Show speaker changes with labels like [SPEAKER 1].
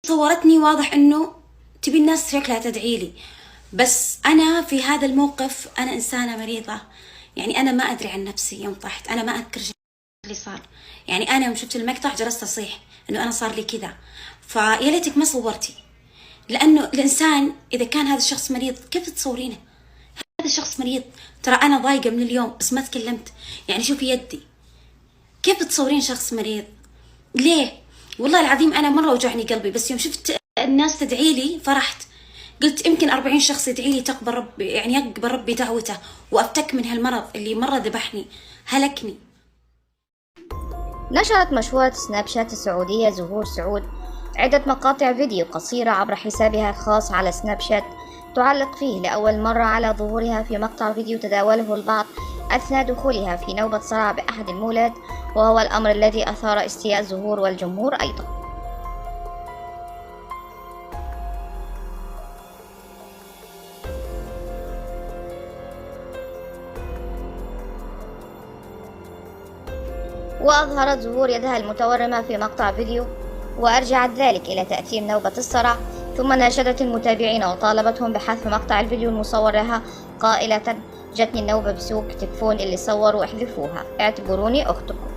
[SPEAKER 1] صورتني واضح انه تبي الناس شكلها تدعي لي، بس انا في هذا الموقف انا انسانه مريضه. يعني انا ما ادري عن نفسي يوم طحت، انا ما اذكر اللي صار. يعني انا يوم شفت المقطع جلست اصيح انه انا صار لي كذا. فيا ليتك ما صورتي، لانه الانسان اذا كان هذا الشخص مريض كيف تصورينه؟ هذا الشخص مريض، ترى انا ضايقه من اليوم بس ما تكلمت. يعني شوفي يدي، كيف تصورين شخص مريض؟ ليه؟ والله العظيم انا مره وجعني قلبي، بس يوم شفت الناس تدعي لي فرحت. قلت يمكن 40 شخص يدعي لي تقبل ربي، يعني يقبل ربي دعوته وافتك من هالمرض اللي مره ذبحني، هلكني.
[SPEAKER 2] نشرت مشهورة سناب شات السعودية زهور سعود عدة مقاطع فيديو قصيرة عبر حسابها الخاص على سناب شات، تعلق فيه لأول مرة على ظهورها في مقطع فيديو تداوله البعض أثناء دخولها في نوبة صرع بأحد المولات، وهو الأمر الذي أثار استياء زهور والجمهور أيضا. وأظهرت زهور يدها المتورمة في مقطع فيديو، وأرجعت ذلك إلى تأثير نوبة الصرع، ثم ناشدت المتابعين وطالبتهم بحذف مقطع الفيديو المصور لها قائلة: جتني النوبة بسوق، تكفون اللي صوروا احذفوها، اعتبروني أختكم.